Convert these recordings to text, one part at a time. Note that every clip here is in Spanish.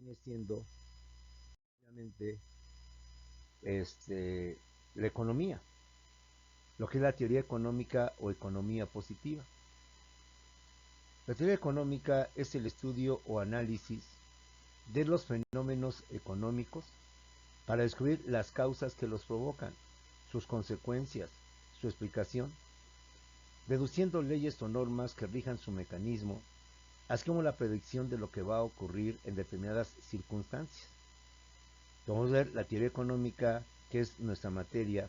viene siendo obviamente este, la economía, lo que es la teoría económica o economía positiva. La teoría económica es el estudio o análisis de los fenómenos económicos para descubrir las causas que los provocan, sus consecuencias, su explicación, deduciendo leyes o normas que rijan su mecanismo, así como la predicción de lo que va a ocurrir en determinadas circunstancias. Vamos a ver, la teoría económica, que es nuestra materia,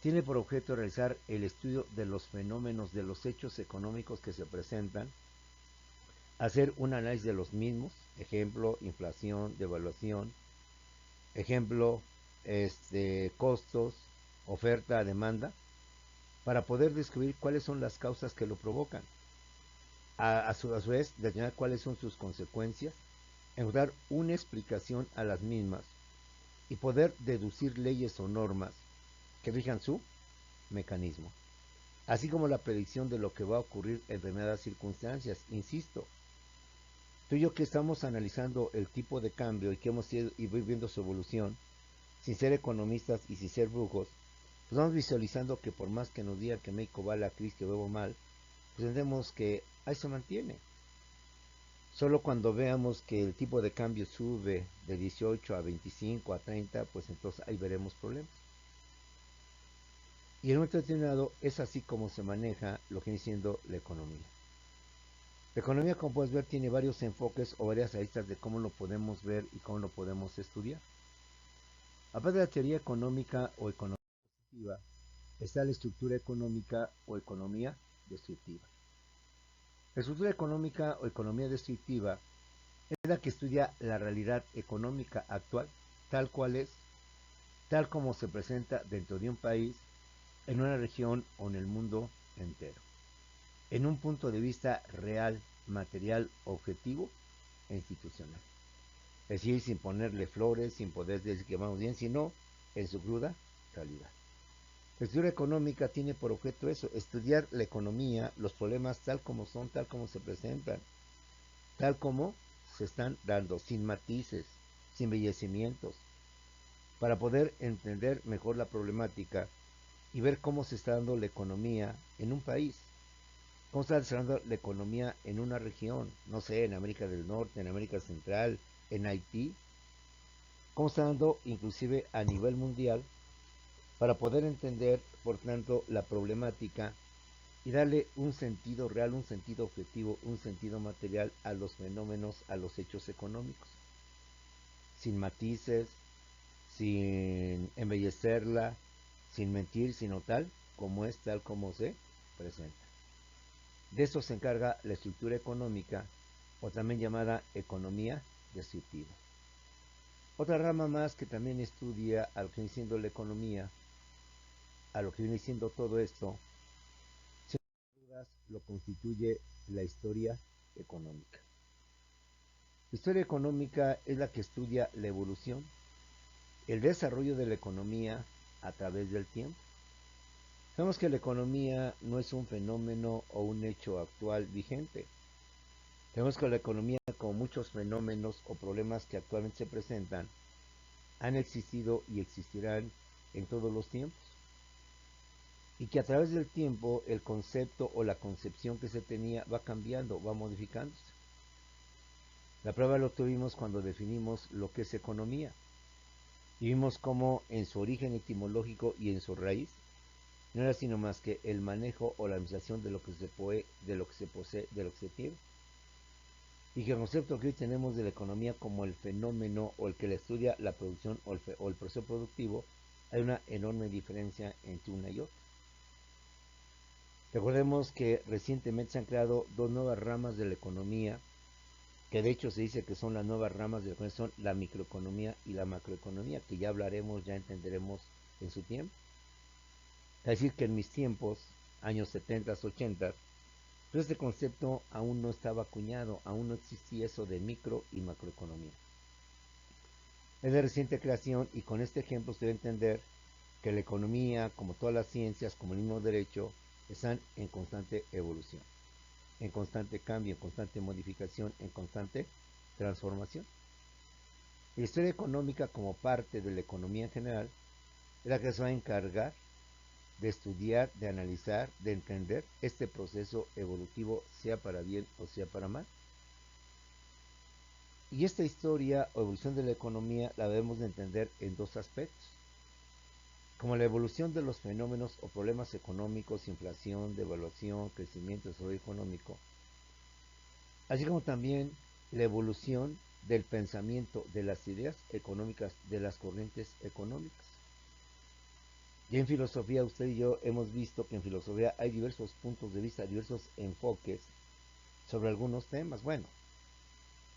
tiene por objeto realizar el estudio de los fenómenos, de los hechos económicos que se presentan, hacer un análisis de los mismos, ejemplo, inflación, devaluación, ejemplo, costos, oferta, demanda, para poder descubrir cuáles son las causas que lo provocan, a su vez determinar cuáles son sus consecuencias, encontrar una explicación a las mismas y poder deducir leyes o normas que rijan su mecanismo, así como la predicción de lo que va a ocurrir en determinadas circunstancias. Insisto, tú y yo que estamos analizando el tipo de cambio y que hemos ido y viendo su evolución, sin ser economistas y sin ser brujos, pues vamos visualizando que por más que nos diga que México va a la crisis, que veo mal, pues entendemos que ahí se mantiene. Solo cuando veamos que el tipo de cambio sube de 18 a 25 a 30, pues entonces ahí veremos problemas. Y en un momento determinado es así como se maneja lo que viene siendo la economía. La economía, como puedes ver, tiene varios enfoques o varias aristas de cómo lo podemos ver y cómo lo podemos estudiar. Aparte de la teoría económica o economía positiva, está la estructura económica o economía descriptiva. La estructura económica o economía descriptiva es la que estudia la realidad económica actual, tal cual es, tal como se presenta dentro de un país, en una región o en el mundo entero, en un punto de vista real, material, objetivo e institucional. Es decir, sin ponerle flores, sin poder decir que vamos bien, sino en su cruda realidad. La estructura económica tiene por objeto eso, estudiar la economía, los problemas tal como son, tal como se presentan, tal como se están dando, sin matices, sin embellecimientos, para poder entender mejor la problemática y ver cómo se está dando la economía en un país, cómo se está dando la economía en una región, no sé, en América del Norte, en América Central, en Haití, cómo se está dando inclusive a nivel mundial, para poder entender, por tanto, la problemática y darle un sentido real, un sentido objetivo, un sentido material a los fenómenos, a los hechos económicos, sin matices, sin embellecerla, sin mentir, sino tal como es, tal como se presenta. De eso se encarga la estructura económica, o también llamada economía descriptiva. Otra rama más que también estudia a lo que viene siendo la economía, a lo que viene siendo todo esto, sin dudas lo constituye la historia económica. La historia económica es la que estudia la evolución, el desarrollo de la economía a través del tiempo. Sabemos que la economía no es un fenómeno o un hecho actual vigente. Sabemos que la economía, como muchos fenómenos o problemas que actualmente se presentan, han existido y existirán en todos los tiempos. Y que a través del tiempo el concepto o la concepción que se tenía va cambiando, va modificándose. La prueba lo tuvimos cuando definimos lo que es economía. Y vimos cómo en su origen etimológico y en su raíz no era sino más que el manejo o la administración de lo que se puede, de lo que se posee, de lo que se tiene. Y que el concepto que hoy tenemos de la economía como el fenómeno o el que le estudia la producción o el proceso productivo, hay una enorme diferencia entre una y otra. Recordemos que recientemente se han creado dos nuevas ramas de la economía, que de hecho se dice que son las nuevas ramas de la economía, son la microeconomía y la macroeconomía, que ya hablaremos, ya entenderemos en su tiempo. Es decir, que en mis tiempos, años 70, 80, pues este concepto aún no estaba acuñado, aún no existía eso de micro y macroeconomía. Es de reciente creación y con este ejemplo usted debe entender que la economía, como todas las ciencias, como el mismo derecho, están en constante evolución, en constante cambio, en constante modificación, en constante transformación. La historia económica como parte de la economía en general es la que se va a encargar de estudiar, de analizar, de entender este proceso evolutivo, sea para bien o sea para mal. Y esta historia o evolución de la economía la debemos de entender en dos aspectos, como la evolución de los fenómenos o problemas económicos, inflación, devaluación, crecimiento, desarrollo económico, así como también la evolución del pensamiento, de las ideas económicas, de las corrientes económicas. Y en filosofía, usted y yo hemos visto que en filosofía hay diversos puntos de vista, diversos enfoques sobre algunos temas. Bueno,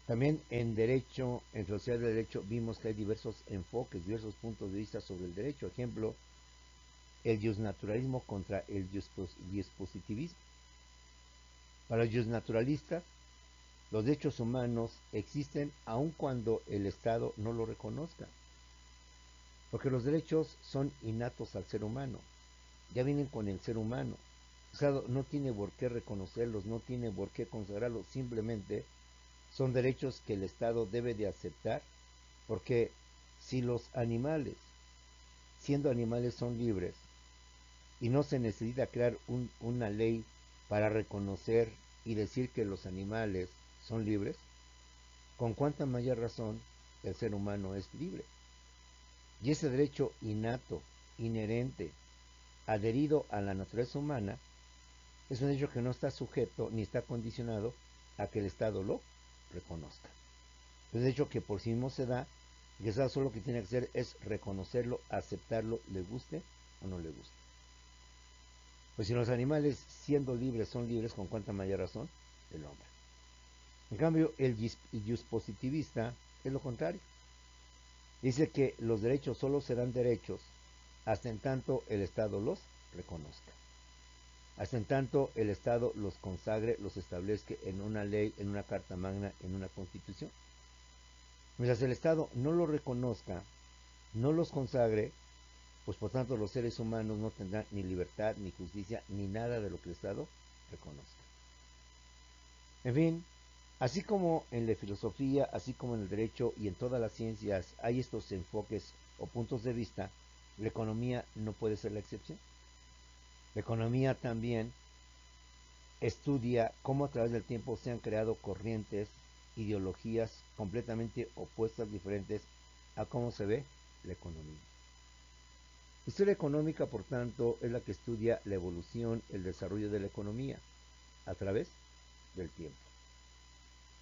también en derecho, en filosofía del derecho, vimos que hay diversos enfoques, diversos puntos de vista sobre el derecho. Ejemplo, el justnaturalismo contra el juspositivismo. Para los justnaturalistas, los derechos humanos existen aun cuando el Estado no lo reconozca, porque los derechos son innatos al ser humano, ya vienen con el ser humano. El Estado no tiene por qué reconocerlos, no tiene por qué consagrarlos, simplemente son derechos que el Estado debe de aceptar, porque si los animales, siendo animales, son libres y no se necesita crear una ley para reconocer y decir que los animales son libres, con cuánta mayor razón el ser humano es libre. Y ese derecho innato, inherente, adherido a la naturaleza humana, es un derecho que no está sujeto ni está condicionado a que el Estado lo reconozca. Es un derecho que por sí mismo se da y que el Estado solo lo que tiene que hacer es reconocerlo, aceptarlo, le guste o no le guste. Pues si los animales siendo libres son libres, con cuánta mayor razón el hombre. En cambio, el juspositivista es lo contrario. Dice que los derechos solo serán derechos hasta en tanto el Estado los reconozca. Hasta en tanto el Estado los consagre, los establezca en una ley, en una carta magna, en una constitución. Mientras el Estado no los reconozca, no los consagre, pues por tanto los seres humanos no tendrán ni libertad, ni justicia, ni nada de lo que el Estado reconozca. En fin, así como en la filosofía, así como en el derecho y en todas las ciencias hay estos enfoques o puntos de vista, la economía no puede ser la excepción. La economía también estudia cómo a través del tiempo se han creado corrientes, ideologías completamente opuestas, diferentes a cómo se ve la economía. La historia económica, por tanto, es la que estudia la evolución, el desarrollo de la economía a través del tiempo,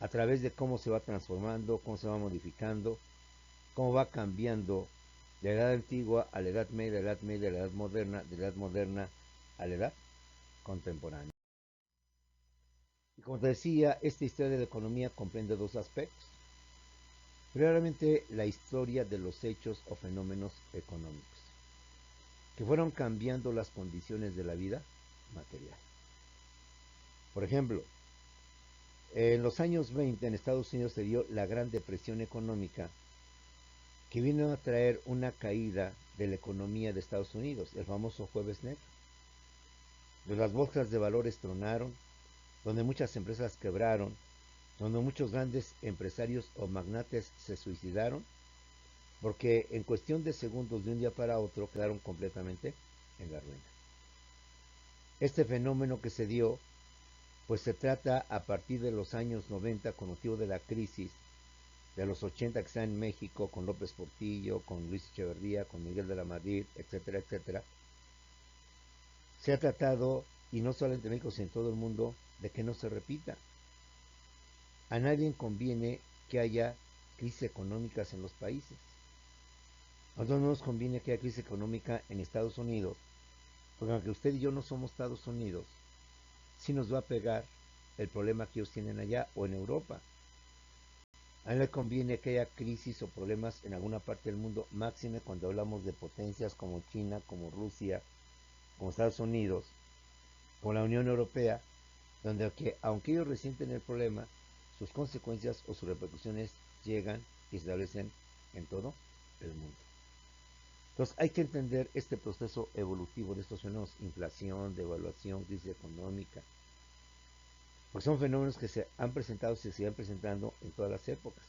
a través de cómo se va transformando, cómo se va modificando, cómo va cambiando de la edad antigua a la edad media, a la edad moderna, de la edad moderna a la edad contemporánea. Y como te decía, esta historia de la economía comprende dos aspectos. Primeramente, la historia de los hechos o fenómenos económicos, que fueron cambiando las condiciones de la vida material. Por ejemplo, en los años 20 en Estados Unidos se dio la Gran Depresión Económica, que vino a traer una caída de la economía de Estados Unidos, el famoso Jueves Negro. Las bolsas de valores tronaron, donde muchas empresas quebraron, donde muchos grandes empresarios o magnates se suicidaron, porque en cuestión de segundos de un día para otro quedaron completamente en la ruina. Este fenómeno que se dio, pues se trata a partir de los años 90 con motivo de la crisis de los 80 que está en México, con López Portillo, con Luis Echeverría, con Miguel de la Madrid, etcétera, etcétera. Se ha tratado, y no solamente en México, sino en todo el mundo, de que no se repita. A nadie conviene que haya crisis económicas en los países. A nosotros no nos conviene que haya crisis económica en Estados Unidos, porque aunque usted y yo no somos Estados Unidos, sí nos va a pegar el problema que ellos tienen allá o en Europa. A él le conviene que haya crisis o problemas en alguna parte del mundo, máxime cuando hablamos de potencias como China, como Rusia, como Estados Unidos, como la Unión Europea, donde aunque ellos resienten el problema, sus consecuencias o sus repercusiones llegan y se establecen en todo el mundo. Entonces hay que entender este proceso evolutivo de estos fenómenos, inflación, devaluación, crisis económica, porque son fenómenos que se han presentado y se siguen presentando en todas las épocas.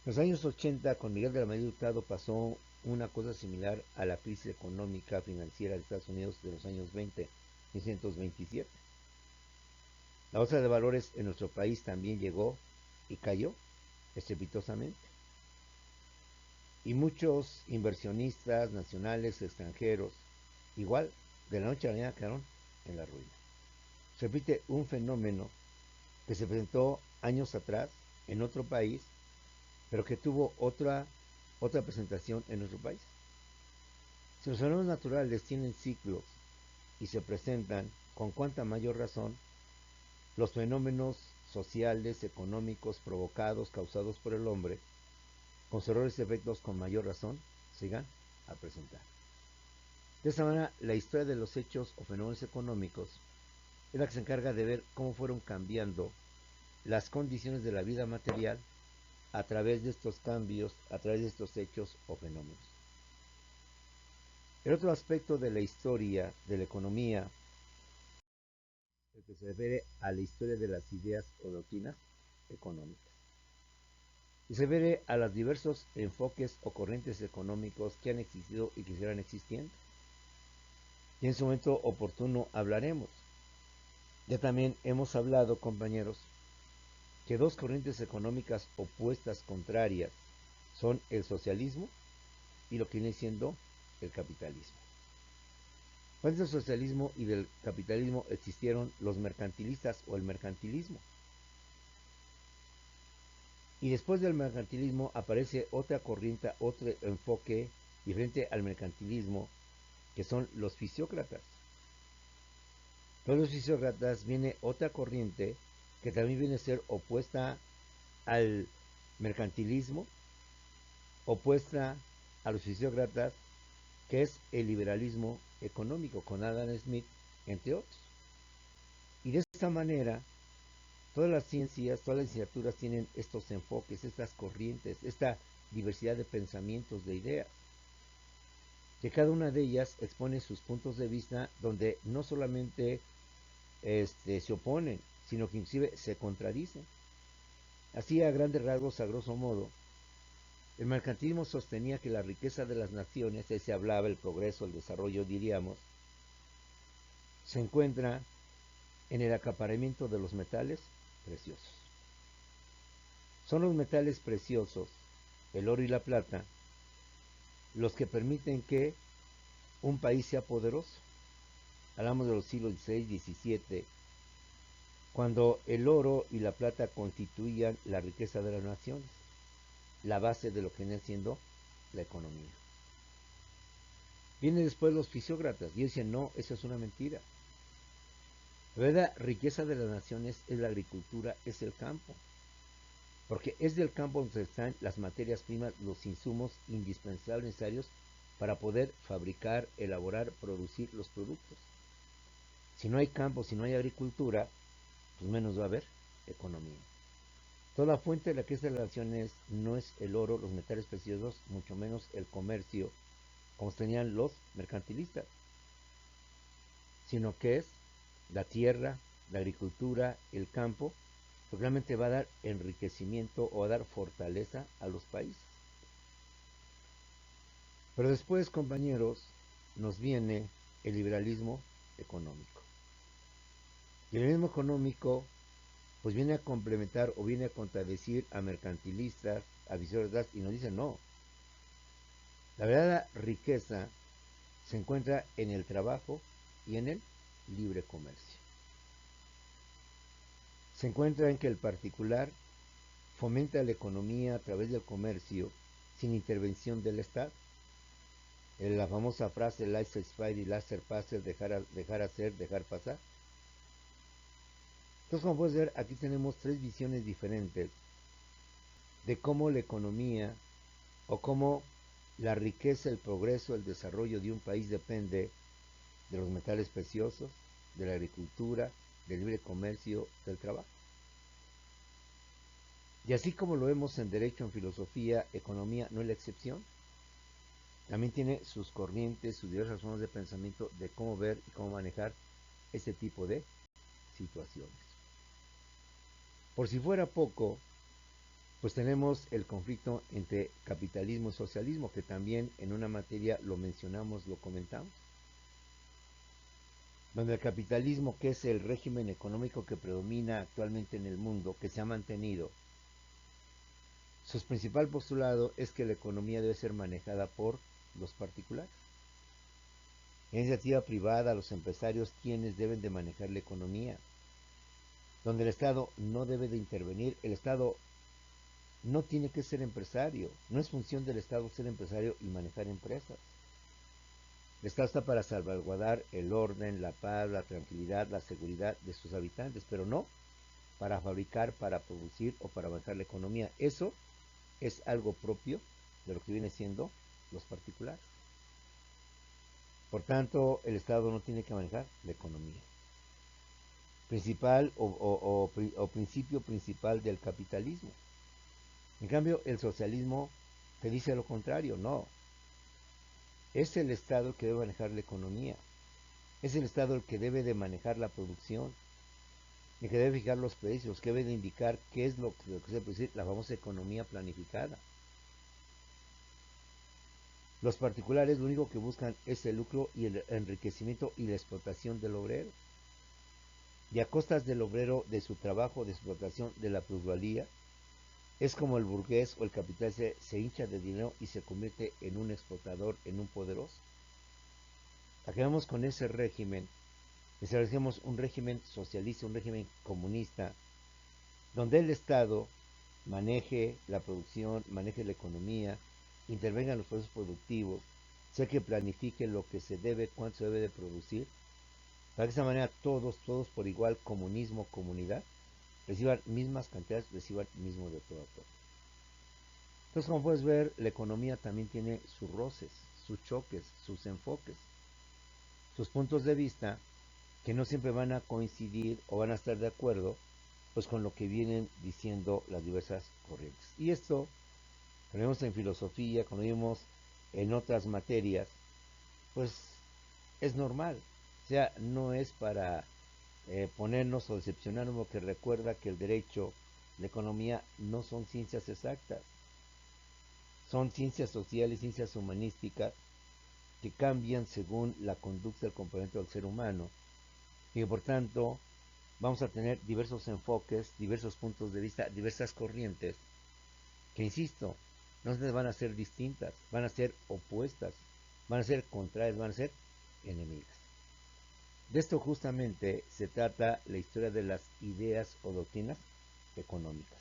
En los años 80, con Miguel de la Madrid Hurtado, pasó una cosa similar a la crisis económica financiera de Estados Unidos de los años 20, 1927. La bolsa de valores en nuestro país también llegó y cayó estrepitosamente. Y muchos inversionistas nacionales, extranjeros, igual, de la noche a la mañana quedaron en la ruina. Se repite un fenómeno que se presentó años atrás en otro país, pero que tuvo otra presentación en nuestro país. Si los fenómenos naturales tienen ciclos y se presentan, con cuánta mayor razón los fenómenos sociales, económicos, provocados, causados por el hombre, con sus errores y efectos, con mayor razón, sigan a presentar. De esta manera, la historia de los hechos o fenómenos económicos es la que se encarga de ver cómo fueron cambiando las condiciones de la vida material a través de estos cambios, a través de estos hechos o fenómenos. El otro aspecto de la historia de la economía, el que se refiere a la historia de las ideas o doctrinas económicas, y se refiere a los diversos enfoques o corrientes económicos que han existido y que seguirán existiendo. Y en su momento oportuno hablaremos. Ya también hemos hablado, compañeros, que dos corrientes económicas opuestas, contrarias, son el socialismo y lo que viene siendo el capitalismo. Antes del socialismo y del capitalismo existieron los mercantilistas o el mercantilismo. Y después del mercantilismo aparece otra corriente, otro enfoque diferente al mercantilismo, que son los fisiócratas. Los fisiócratas viene otra corriente que también viene a ser opuesta al mercantilismo, opuesta a los fisiócratas, que es el liberalismo económico, con Adam Smith, entre otros. Y de esta manera, todas las ciencias, todas las licenciaturas tienen estos enfoques, estas corrientes, esta diversidad de pensamientos, de ideas, que cada una de ellas expone sus puntos de vista donde no solamente se oponen, sino que inclusive se contradicen. Así, a grandes rasgos, a grosso modo, el mercantilismo sostenía que la riqueza de las naciones, se hablaba el progreso, el desarrollo, diríamos, se encuentra en el acaparamiento de los metales preciosos. Son los metales preciosos, el oro y la plata, los que permiten que un país sea poderoso. Hablamos de los siglos XVI, XVII, cuando el oro y la plata constituían la riqueza de las naciones, la base de lo que viene siendo la economía. Vienen después los fisiócratas y dicen, no, eso es una mentira. La verdadera riqueza de las naciones es la agricultura, es el campo. Porque es del campo donde están las materias primas, los insumos indispensables necesarios para poder fabricar, elaborar, producir los productos. Si no hay campo, si no hay agricultura, pues menos va a haber economía. Toda fuente de la crisis de las naciones no es el oro, los metales preciosos, mucho menos el comercio, como tenían los mercantilistas, sino que es la tierra, la agricultura, el campo, que realmente va a dar enriquecimiento o a dar fortaleza a los países. Pero después, compañeros, nos viene el liberalismo económico. Y el liberalismo económico pues viene a complementar o viene a contradecir a mercantilistas, a visionistas, y nos dice no. La verdadera riqueza se encuentra en el trabajo y en el libre comercio. Se encuentra en que el particular fomenta la economía a través del comercio sin intervención del Estado. La famosa frase laissez-faire y laissez-passer, dejar hacer, dejar pasar. Entonces, como puedes ver, aquí tenemos tres visiones diferentes de cómo la economía o cómo la riqueza, el progreso, el desarrollo de un país depende de los metales preciosos, de la agricultura, del libre comercio, del trabajo. Y así como lo vemos en derecho, en filosofía, economía, no es la excepción. También tiene sus corrientes, sus diversas formas de pensamiento de cómo ver y cómo manejar este tipo de situaciones. Por si fuera poco, Pues tenemos el conflicto entre capitalismo y socialismo, que también en una materia lo mencionamos, lo comentamos, donde el capitalismo, que es el régimen económico que predomina actualmente en el mundo, que se ha mantenido, su principal postulado es que la economía debe ser manejada por los particulares. En iniciativa privada, los empresarios quienes deben de manejar la economía, donde el Estado no debe de intervenir. El Estado no tiene que ser empresario, no es función del Estado ser empresario y manejar empresas. El Estado está para salvaguardar el orden, la paz, la tranquilidad, la seguridad de sus habitantes, pero no para fabricar, para producir o para manejar la economía. Eso es algo propio de lo que viene siendo los particulares. Por tanto, el Estado no tiene que manejar la economía. Principal o principio principal del capitalismo. En cambio, el socialismo te dice lo contrario, no. Es el Estado el que debe manejar la economía. Es el Estado el que debe de manejar la producción, el que debe fijar los precios, que debe de indicar qué es lo que se puede decir, la famosa economía planificada. Los particulares lo único que buscan es el lucro y el enriquecimiento y la explotación del obrero. Y a costas del obrero, de su trabajo, de explotación, de la plusvalía, es como el burgués o el capital se hincha de dinero y se convierte en un explotador, en un poderoso. Acabamos con ese régimen, establecemos un régimen socialista, un régimen comunista, donde el Estado maneje la producción, maneje la economía, intervenga en los procesos productivos, sea que planifique lo que se debe, cuánto se debe de producir, para que de esa manera todos por igual, comunismo, comunidad, reciban mismas cantidades, reciban mismo de todo a todo. Entonces, como puedes ver, la economía también tiene sus roces, sus choques, sus enfoques, sus puntos de vista que no siempre van a coincidir o van a estar de acuerdo pues con lo que vienen diciendo las diversas corrientes. Y esto, cuando vemos en filosofía, cuando vemos en otras materias, pues es normal. O sea, no es para ponernos o decepcionarnos, porque recuerda que el derecho, la economía no son ciencias exactas, son ciencias sociales, ciencias humanísticas que cambian según la conducta del componente del ser humano y que por tanto vamos a tener diversos enfoques, diversos puntos de vista, diversas corrientes que, insisto, no se van a ser distintas, van a ser opuestas, van a ser contrarias, van a ser enemigas. De esto justamente se trata la historia de las ideas o doctrinas económicas.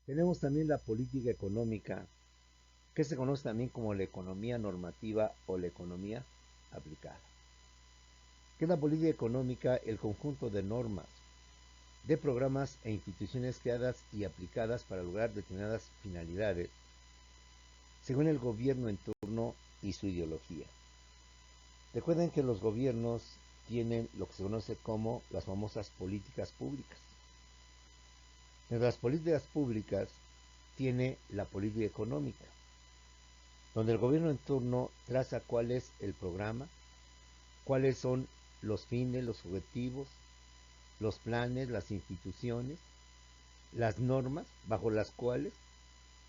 Tenemos también la política económica, que se conoce también como la economía normativa o la economía aplicada. ¿Qué es la política económica? El conjunto de normas, de programas e instituciones creadas y aplicadas para lograr determinadas finalidades, según el gobierno en turno y su ideología. Recuerden que los gobiernos tienen lo que se conoce como las famosas políticas públicas. Entre las políticas públicas tiene la política económica, donde el gobierno en turno traza cuál es el programa, cuáles son los fines, los objetivos, los planes, las instituciones, las normas bajo las cuales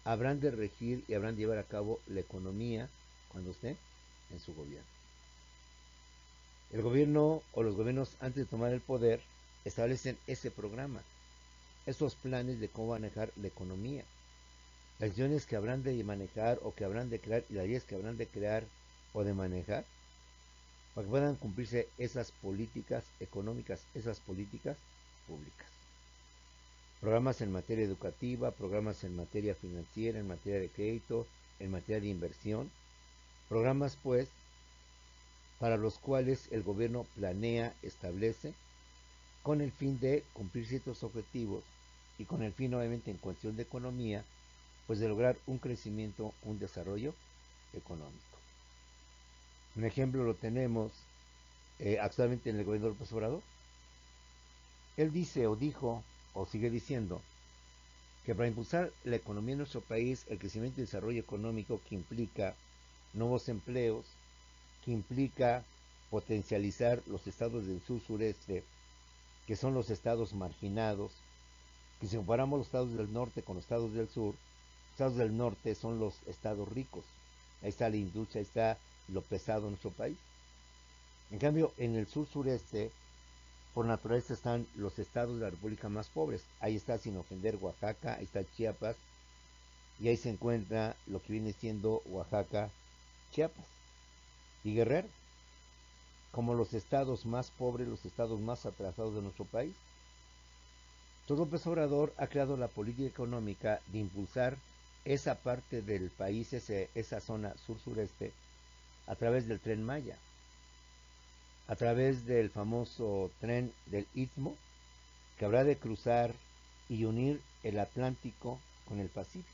habrán de regir y habrán de llevar a cabo la economía cuando esté en su gobierno. El gobierno o los gobiernos, antes de tomar el poder, establecen ese programa, esos planes de cómo manejar la economía, las decisiones que habrán de manejar o que habrán de crear y las leyes que habrán de crear o de manejar para que puedan cumplirse esas políticas económicas, esas políticas públicas. Programas en materia educativa, programas en materia financiera, en materia de crédito, en materia de inversión. Programas, pues, para los cuales el gobierno planea, establece, con el fin de cumplir ciertos objetivos y con el fin, obviamente, en cuestión de economía, pues de lograr un crecimiento, un desarrollo económico. Un ejemplo lo tenemos actualmente en el gobierno de López Obrador. Él dice o dijo o sigue diciendo que para impulsar la economía en nuestro país, el crecimiento y desarrollo económico que implica nuevos empleos, que implica potencializar los estados del sur sureste, que son los estados marginados, Que si comparamos los estados del norte con los estados del sur, los estados del norte son los estados ricos. Ahí está la industria, ahí está lo pesado en nuestro país. En cambio, en el sur sureste, por naturaleza están los estados de la República más pobres. Ahí está, sin ofender, Oaxaca, ahí está Chiapas, y ahí se encuentra lo que viene siendo Oaxaca, Chiapas y Guerrero, como los estados más pobres, los estados más atrasados de nuestro país. Entonces López Obrador ha creado la política económica de impulsar esa parte del país, esa zona sur-sureste, a través del Tren Maya, a través del famoso tren del Istmo, que habrá de cruzar y unir el Atlántico con el Pacífico.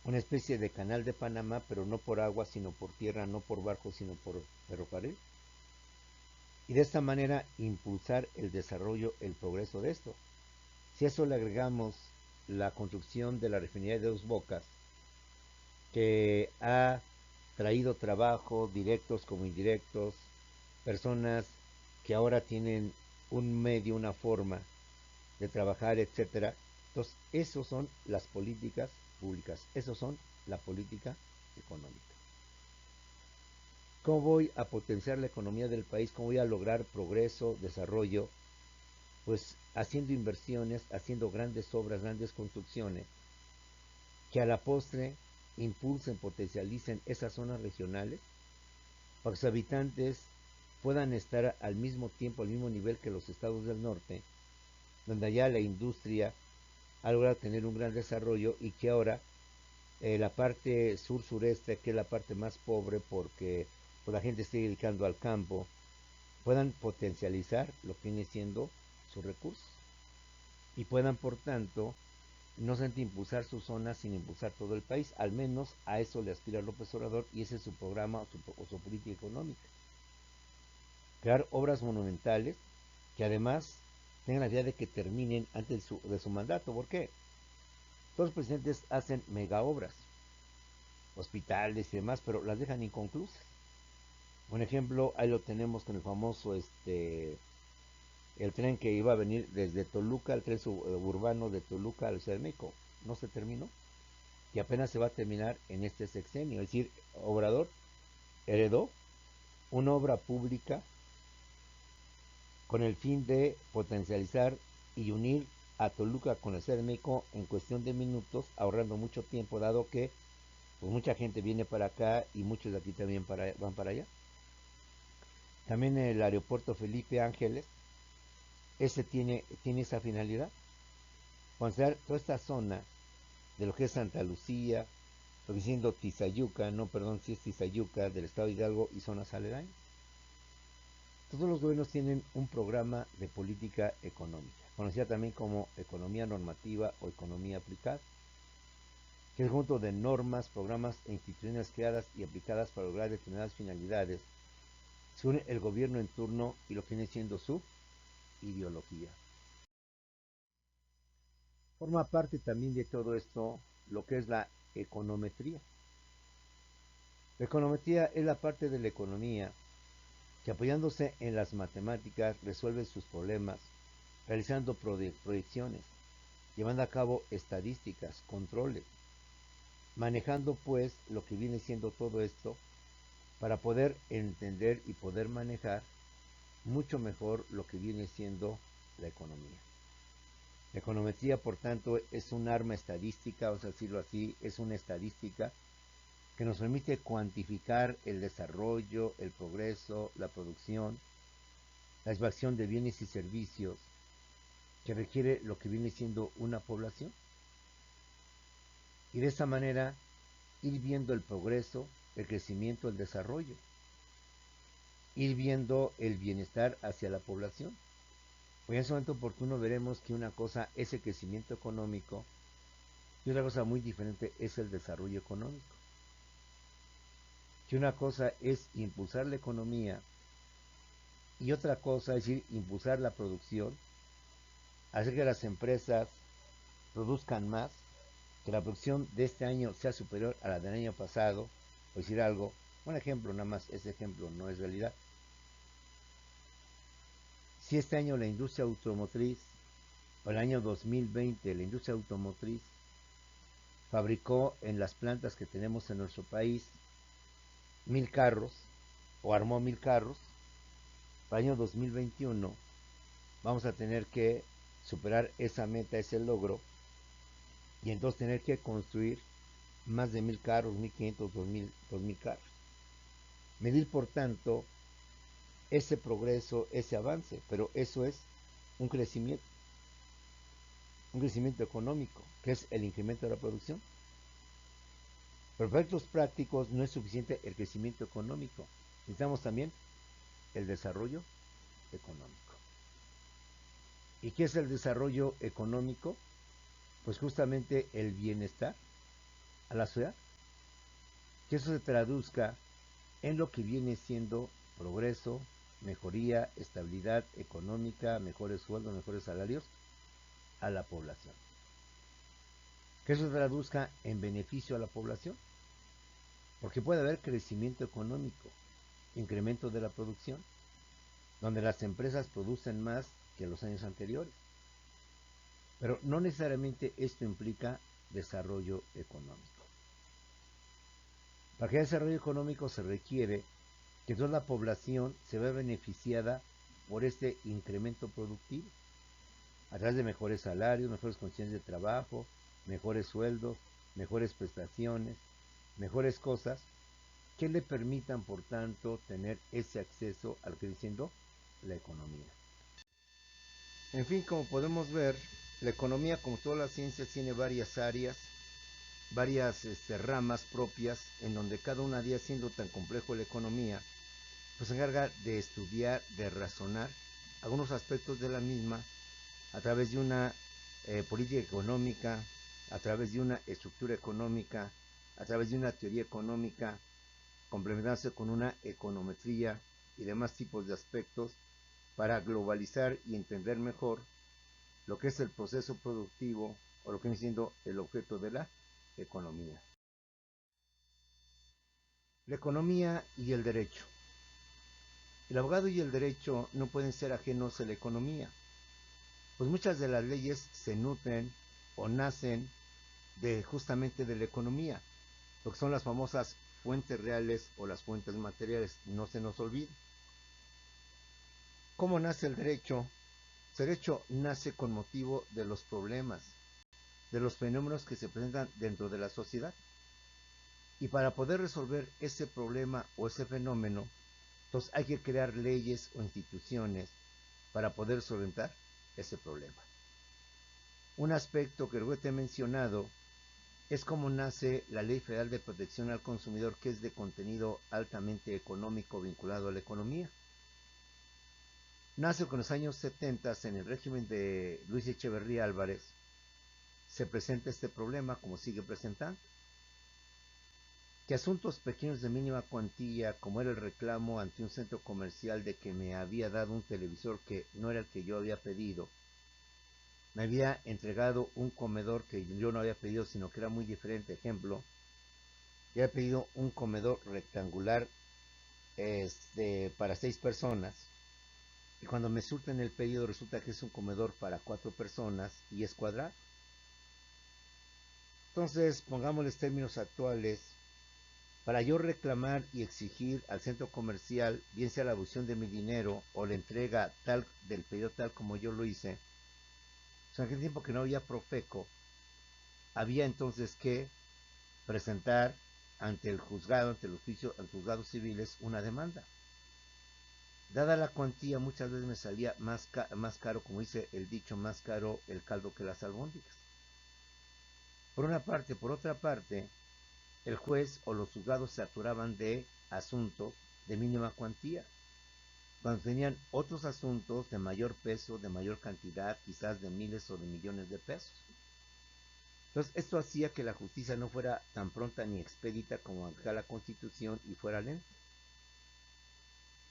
Una especie de canal de Panamá, pero no por agua, sino por tierra, no por barco, sino por ferrocarril. Y de esta manera impulsar el desarrollo, el progreso de esto. Si a eso le agregamos la construcción de la refinería de Dos Bocas, que ha traído trabajo, directos como indirectos, personas que ahora tienen un medio, una forma de trabajar, etcétera. Entonces, esos son las políticas públicas, esos son la política económica. ¿Cómo voy a potenciar la economía del país? ¿Cómo voy a lograr progreso, desarrollo? Pues haciendo inversiones, haciendo grandes obras, grandes construcciones, que a la postre impulsen, potencialicen esas zonas regionales, para que sus habitantes puedan estar al mismo tiempo, al mismo nivel que los estados del norte, donde allá la industria ha logrado tener un gran desarrollo y que ahora la parte sur-sureste, que es la parte más pobre porque pues, la gente está dedicando al campo, puedan potencializar lo que viene siendo sus recursos y puedan, por tanto, no solamente impulsar su zona, sino impulsar todo el país. Al menos a eso le aspira López Obrador y ese es su programa o su política económica. Crear obras monumentales que además tengan la idea de que terminen antes de su mandato. ¿Por qué? Todos los presidentes hacen mega obras, hospitales y demás, pero las dejan inconclusas. Un ejemplo, ahí lo tenemos con el famoso el tren que iba a venir desde Toluca, el tren suburbano de Toluca a la Ciudad de México. No se terminó y apenas se va a terminar en este sexenio. Es decir, Obrador heredó una obra pública con el fin de potencializar y unir a Toluca con la Ciudad de México en cuestión de minutos, ahorrando mucho tiempo, dado que pues, mucha gente viene para acá y muchos de aquí también van para allá. También el aeropuerto Felipe Ángeles, ese tiene esa finalidad, considerar toda esta zona de lo que es Santa Lucía, lo que siendo Tizayuca, no, perdón, si es Tizayuca, del estado de Hidalgo y zonas aledañas. Todos los gobiernos tienen un programa de política económica, conocida también como economía normativa o economía aplicada, que es el conjunto de normas, programas e instituciones creadas y aplicadas para lograr determinadas finalidades, según el gobierno en turno y lo que viene siendo su ideología. Forma parte también de todo esto lo que es la econometría. La econometría es la parte de la economía que apoyándose en las matemáticas resuelve sus problemas, realizando proyecciones, llevando a cabo estadísticas, controles, manejando pues lo que viene siendo todo esto para poder entender y poder manejar mucho mejor lo que viene siendo la economía. La econometría, por tanto, es un arma estadística, vamos a decirlo así, es una estadística que nos permite cuantificar el desarrollo, el progreso, la producción, la extracción de bienes y servicios que requiere lo que viene siendo una población. Y de esa manera ir viendo el progreso, el crecimiento, el desarrollo, ir viendo el bienestar hacia la población. Pues en ese momento oportuno veremos que una cosa es el crecimiento económico y otra cosa muy diferente es el desarrollo económico. Que una cosa es impulsar la economía y otra cosa es decir, impulsar la producción, hacer que las empresas produzcan más, que la producción de este año sea superior a la del año pasado, por decir algo, un ejemplo nada más, ese ejemplo no es realidad. Si este año la industria automotriz o el año 2020 la industria automotriz fabricó en las plantas que tenemos en nuestro país 1000 carros o armó 1000 carros, para el año 2021 vamos a tener que superar esa meta, ese logro, y entonces tener que construir más de 1000 carros, 1500, 2000 carros. Medir, por tanto, ese progreso, ese avance, pero eso es un crecimiento económico, que es el incremento de la producción. Pero para efectos prácticos no es suficiente el crecimiento económico, necesitamos también el desarrollo económico. ¿Y qué es el desarrollo económico? Pues justamente el bienestar a la sociedad, que eso se traduzca en lo que viene siendo progreso, mejoría, estabilidad económica, mejores sueldos, mejores salarios a la población. Que eso se traduzca en beneficio a la población, porque puede haber crecimiento económico, incremento de la producción, donde las empresas producen más que los años anteriores. Pero no necesariamente esto implica desarrollo económico. Para que haya desarrollo económico se requiere que toda la población se vea beneficiada por este incremento productivo, a través de mejores salarios, mejores condiciones de trabajo, mejores sueldos, mejores prestaciones, mejores cosas que le permitan, por tanto, tener ese acceso a lo que viene siendo la economía. En fin, como podemos ver, la economía, como todas las ciencias, tiene varias áreas, varias ramas propias, en donde cada una día, siendo tan complejo la economía, pues se encarga de estudiar, de razonar algunos aspectos de la misma a través de una política económica, a través de una estructura económica, a través de una teoría económica, complementarse con una econometría y demás tipos de aspectos para globalizar y entender mejor lo que es el proceso productivo o lo que viene siendo el objeto de la economía. La economía y el derecho. El abogado y el derecho no pueden ser ajenos a la economía, pues muchas de las leyes se nutren o nacen justamente de la economía, lo que son las famosas fuentes reales o las fuentes materiales, no se nos olvide. ¿Cómo nace el derecho? El derecho nace con motivo de los problemas, de los fenómenos que se presentan dentro de la sociedad. Y para poder resolver ese problema o ese fenómeno, entonces hay que crear leyes o instituciones para poder solventar ese problema. Un aspecto que luego te he mencionado es cómo nace la Ley Federal de Protección al Consumidor, que es de contenido altamente económico vinculado a la economía. Nace con los años 70 en el régimen de Luis Echeverría Álvarez. Se presenta este problema como sigue presentando. Que asuntos pequeños de mínima cuantía, como era el reclamo ante un centro comercial de que me había dado un televisor que no era el que yo había pedido, me había entregado un comedor que yo no había pedido, sino que era muy diferente. Ejemplo, yo había pedido un comedor rectangular para 6 personas, y cuando me surten el pedido resulta que es un comedor para 4 personas y es cuadrado. Entonces, pongámosles términos actuales. Para yo reclamar y exigir al centro comercial, bien sea la devolución de mi dinero o la entrega tal del pedido tal como yo lo hice, o sea, en aquel tiempo que no había Profeco, había entonces que presentar ante el juzgado, ante los juzgados civiles, una demanda. Dada la cuantía, muchas veces me salía más caro, como dice el dicho, más caro el caldo que las albóndigas. Por una parte. Por otra parte, el juez o los juzgados se saturaban de asuntos de mínima cuantía, cuando tenían otros asuntos de mayor peso, de mayor cantidad, quizás de miles o de millones de pesos. Entonces, esto hacía que la justicia no fuera tan pronta ni expedita como acá la Constitución y fuera lenta.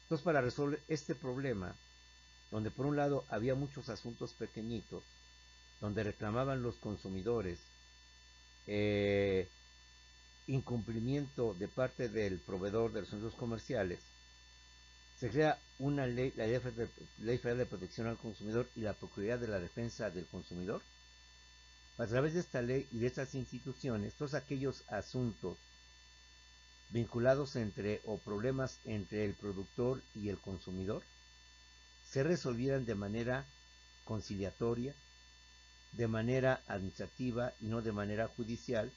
Entonces, para resolver este problema, donde por un lado había muchos asuntos pequeñitos, donde reclamaban los consumidores incumplimiento de parte del proveedor de los centros comerciales, Se crea una ley, la Ley Federal de Protección al Consumidor y la Procuraduría de la Defensa del Consumidor. A través de esta ley y de estas instituciones, todos aquellos asuntos vinculados entre o problemas entre el productor y el consumidor se resolvieran de manera conciliatoria, de manera administrativa y no de manera judicial.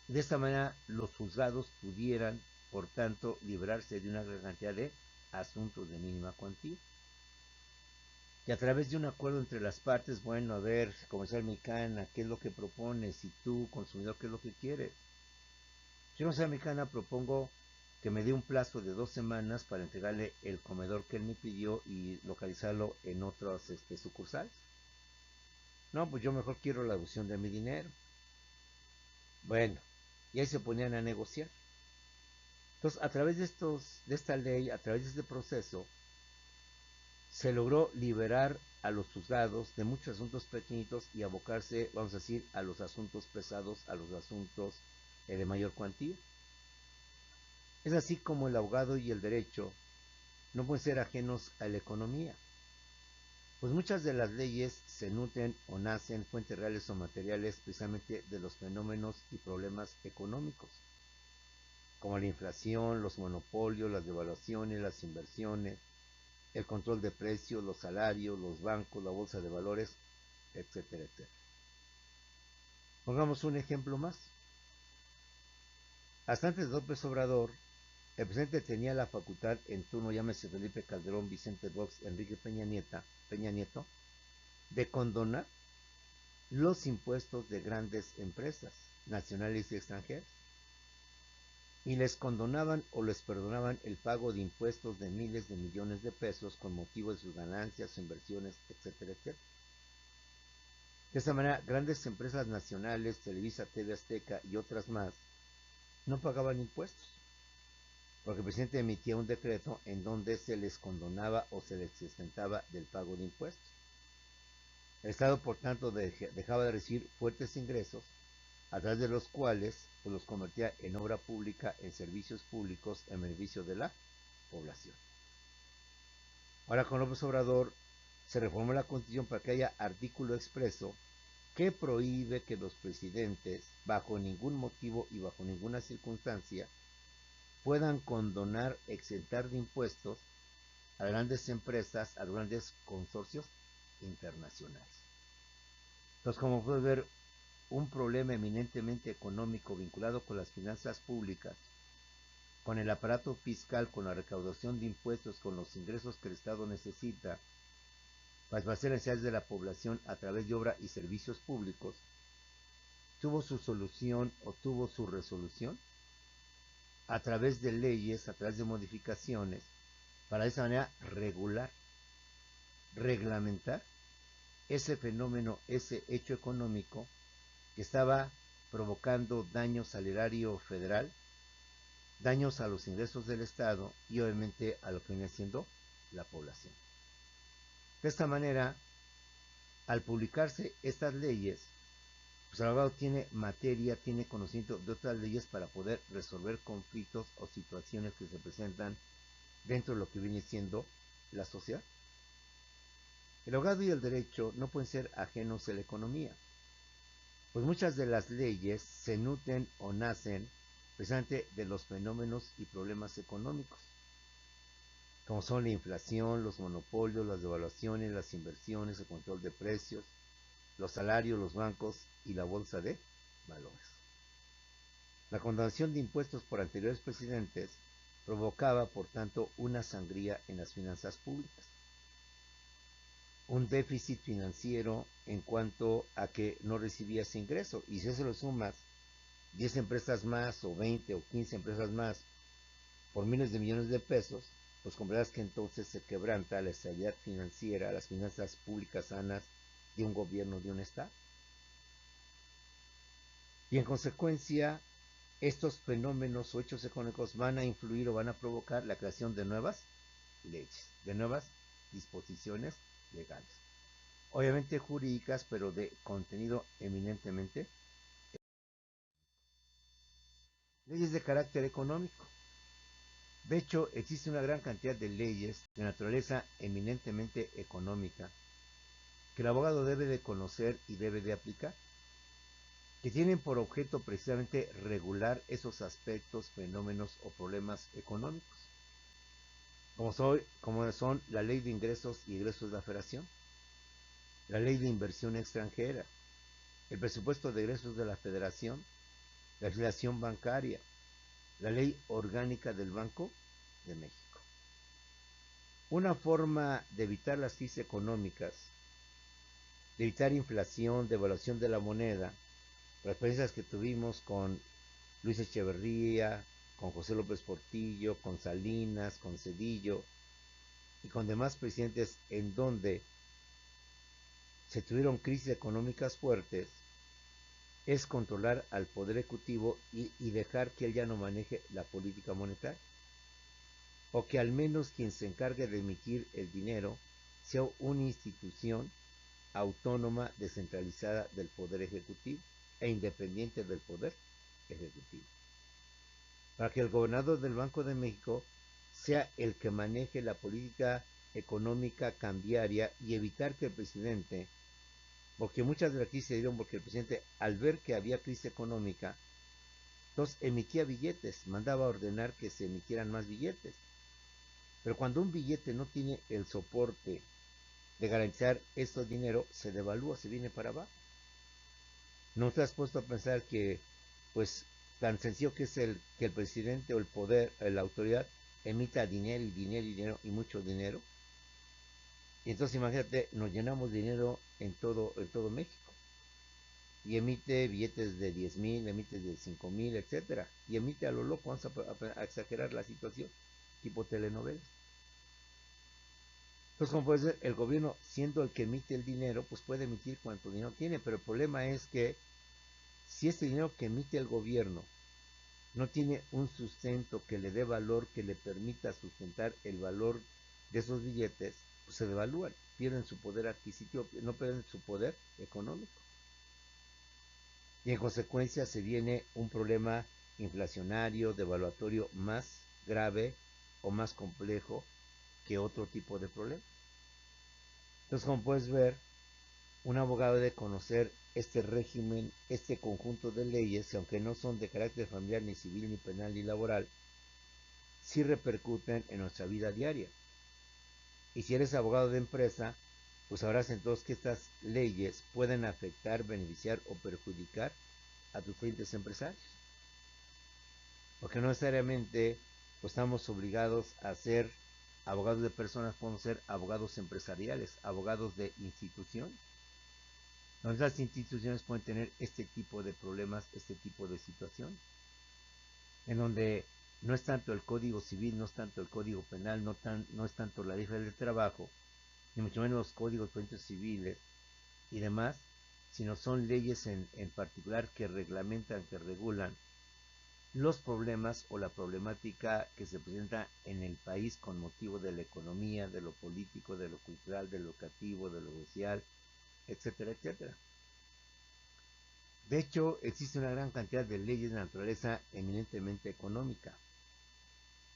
De esta manera los juzgados pudieran, por tanto, librarse de una gran cantidad de asuntos de mínima cuantía. Y a través de un acuerdo entre las partes, bueno, a ver, comercial mexicana, ¿qué es lo que propones? Y tú, consumidor, ¿qué es lo que quieres? Yo, comercial mexicana, propongo que me dé un plazo de 2 semanas para entregarle el comedor que él me pidió y localizarlo en otras sucursales. No, pues yo mejor quiero la devolución de mi dinero. Bueno, y ahí se ponían a negociar. Entonces, a través de esta ley, a través de este proceso, se logró liberar a los juzgados de muchos asuntos pequeñitos y abocarse, vamos a decir, a los asuntos pesados, a los asuntos de mayor cuantía. Es así como el abogado y el derecho no pueden ser ajenos a la economía, pues muchas de las leyes se nutren o nacen fuentes reales o materiales precisamente de los fenómenos y problemas económicos, como la inflación, los monopolios, las devaluaciones, las inversiones, el control de precios, los salarios, los bancos, la bolsa de valores, etcétera, etcétera. Pongamos un ejemplo más. Hasta antes de López Obrador, el presidente tenía la facultad en turno, llámese Felipe Calderón, Vicente Fox, Enrique Peña Nieto, de condonar los impuestos de grandes empresas nacionales y extranjeras. Y les condonaban o les perdonaban el pago de impuestos de miles de millones de pesos con motivo de sus ganancias, inversiones, etcétera, etcétera. De esta manera, grandes empresas nacionales, Televisa, TV Azteca y otras más, no pagaban impuestos, porque el presidente emitía un decreto en donde se les condonaba o se les exentaba del pago de impuestos. El Estado, por tanto, dejaba de recibir fuertes ingresos, a través de los cuales pues, los convertía en obra pública, en servicios públicos, en beneficio de la población. Ahora con López Obrador se reformó la Constitución para que haya artículo expreso que prohíbe que los presidentes, bajo ningún motivo y bajo ninguna circunstancia, puedan condonar, exentar de impuestos a grandes empresas, a grandes consorcios internacionales. Entonces, como puedes ver, un problema eminentemente económico vinculado con las finanzas públicas, con el aparato fiscal, con la recaudación de impuestos, con los ingresos que el Estado necesita para satisfacer las necesidades de la población a través de obra y servicios públicos, tuvo su solución o tuvo su resolución a través de leyes, a través de modificaciones, para de esa manera regular, reglamentar ese fenómeno, ese hecho económico que estaba provocando daños al erario federal, daños a los ingresos del Estado y obviamente a lo que viene siendo la población. De esta manera, al publicarse estas leyes, pues el abogado tiene materia, tiene conocimiento de otras leyes para poder resolver conflictos o situaciones que se presentan dentro de lo que viene siendo la sociedad. El abogado y el derecho no pueden ser ajenos a la economía, pues muchas de las leyes se nutren o nacen precisamente de los fenómenos y problemas económicos, como son la inflación, los monopolios, las devaluaciones, las inversiones, el control de precios, los salarios, los bancos y la bolsa de valores. La condonación de impuestos por anteriores presidentes provocaba, por tanto, una sangría en las finanzas públicas, un déficit financiero en cuanto a que no recibía ese ingreso. Y si se lo sumas 10 empresas más o 20 o 15 empresas más por miles de millones de pesos, pues comprenderás que entonces se quebranta la estabilidad financiera, las finanzas públicas sanas de un gobierno, de un Estado. Y en consecuencia, estos fenómenos o hechos económicos van a influir o van a provocar la creación de nuevas leyes, de nuevas disposiciones legales. Obviamente jurídicas, pero de contenido eminentemente. Leyes de carácter económico. De hecho, existe una gran cantidad de leyes de naturaleza eminentemente económica que el abogado debe de conocer y debe de aplicar, que tienen por objeto precisamente regular esos aspectos, fenómenos o problemas económicos, como son la ley de ingresos y egresos de la federación, la ley de inversión extranjera, el presupuesto de egresos de la federación, la legislación bancaria, la ley orgánica del Banco de México. Una forma de evitar las crisis económicas, de evitar inflación, devaluación de la moneda, las experiencias que tuvimos con Luis Echeverría, con José López Portillo, con Salinas, con Cedillo y con demás presidentes en donde se tuvieron crisis económicas fuertes, es controlar al Poder Ejecutivo y dejar que él ya no maneje la política monetaria. O que al menos quien se encargue de emitir el dinero sea una institución autónoma, descentralizada del Poder Ejecutivo e independiente del Poder Ejecutivo. Para que el gobernador del Banco de México sea el que maneje la política económica cambiaria y evitar que el presidente, porque muchas de las crisis se dieron porque el presidente, al ver que había crisis económica, entonces emitía billetes, mandaba a ordenar que se emitieran más billetes. Pero cuando un billete no tiene el soporte de garantizar estos dinero, se devalúa, se viene para abajo. ¿No te has puesto a pensar que, pues, tan sencillo que es que el presidente o el poder, la autoridad, emita dinero y dinero y dinero y mucho dinero? Y entonces imagínate, nos llenamos de dinero en todo México. Y emite billetes de 10,000, emite de 5,000, etcétera. Y emite a lo loco, vamos a exagerar la situación, tipo telenovelas. Entonces, como puede ser, el gobierno, siendo el que emite el dinero, pues puede emitir cuanto dinero tiene, pero el problema es que si este dinero que emite el gobierno no tiene un sustento que le dé valor, que le permita sustentar el valor de esos billetes, pues se devalúan, pierden su poder adquisitivo, no pierden su poder económico. Y en consecuencia se viene un problema inflacionario, devaluatorio más grave o más complejo que otro tipo de problema. Entonces, como puedes ver, un abogado debe conocer este régimen, este conjunto de leyes, que aunque no son de carácter familiar, ni civil, ni penal, ni laboral, sí repercuten en nuestra vida diaria. Y si eres abogado de empresa, pues sabrás entonces que estas leyes pueden afectar, beneficiar o perjudicar a tus clientes empresarios. Porque no necesariamente pues, estamos obligados a ser abogados de personas, podemos ser abogados empresariales, abogados de instituciones. Las instituciones pueden tener este tipo de problemas, este tipo de situación, en donde no es tanto el código civil, no es tanto el código penal, no es tanto la ley del trabajo, ni mucho menos los códigos penales civiles y demás, sino son leyes en particular que reglamentan, que regulan los problemas o la problemática que se presenta en el país con motivo de la economía, de lo político, de lo cultural, de lo educativo, de lo social, etcétera, etcétera. De hecho, existe una gran cantidad de leyes de naturaleza eminentemente económica,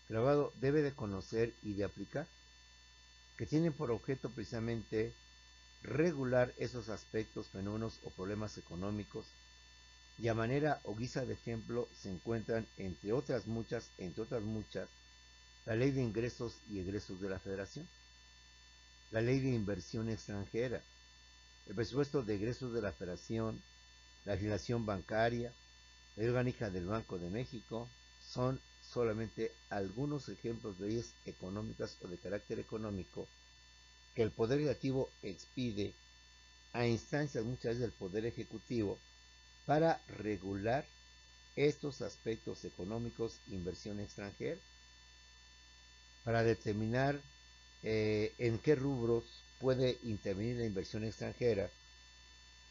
que el abogado debe de conocer y de aplicar, que tienen por objeto precisamente regular esos aspectos, fenómenos o problemas económicos, y a manera o guisa de ejemplo se encuentran, entre otras muchas, la ley de ingresos y egresos de la federación, la ley de inversión extranjera, el presupuesto de egresos de la federación, la legislación bancaria, la ley orgánica del Banco de México, son solamente algunos ejemplos de leyes económicas o de carácter económico que el Poder Legislativo expide a instancias muchas veces del Poder Ejecutivo para regular estos aspectos económicos, inversión extranjera, para determinar en qué rubros puede intervenir la inversión extranjera,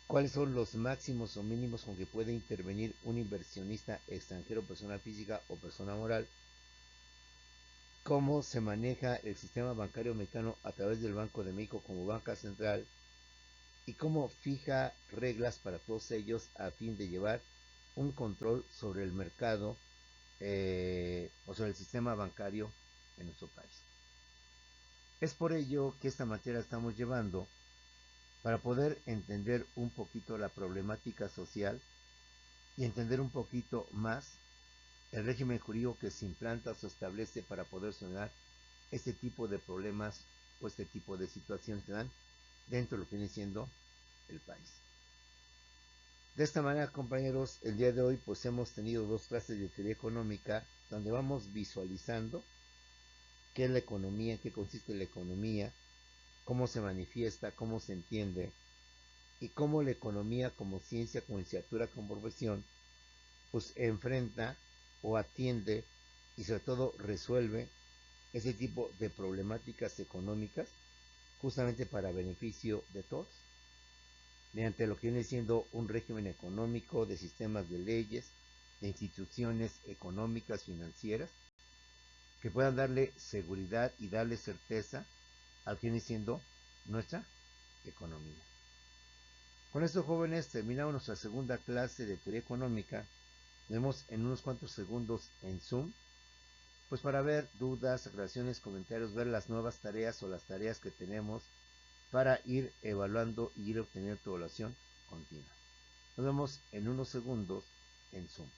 cuáles son los máximos o mínimos con que puede intervenir un inversionista extranjero, persona física o persona moral, cómo se maneja el sistema bancario mexicano a través del Banco de México como banca central y cómo fija reglas para todos ellos a fin de llevar un control sobre el mercado o sobre el sistema bancario en nuestro país. Es por ello que esta materia la estamos llevando para poder entender un poquito la problemática social y entender un poquito más el régimen jurídico que se implanta o se establece para poder solucionar este tipo de problemas o este tipo de situaciones que dan dentro de lo que viene siendo el país. De esta manera, compañeros, el día de hoy pues hemos tenido dos clases de teoría económica donde vamos visualizando qué es la economía, en qué consiste la economía, cómo se manifiesta, cómo se entiende y cómo la economía como ciencia, como licenciatura, como profesión, pues enfrenta o atiende y sobre todo resuelve ese tipo de problemáticas económicas justamente para beneficio de todos, mediante lo que viene siendo un régimen económico de sistemas de leyes, de instituciones económicas, financieras, que puedan darle seguridad y darle certeza al que viene siendo nuestra economía. Con esto, jóvenes, terminamos nuestra segunda clase de teoría económica. Nos vemos en unos cuantos segundos en Zoom, pues para ver dudas, aclaraciones, comentarios, ver las nuevas tareas o las tareas que tenemos para ir evaluando y ir obteniendo tu evaluación continua. Nos vemos en unos segundos en Zoom.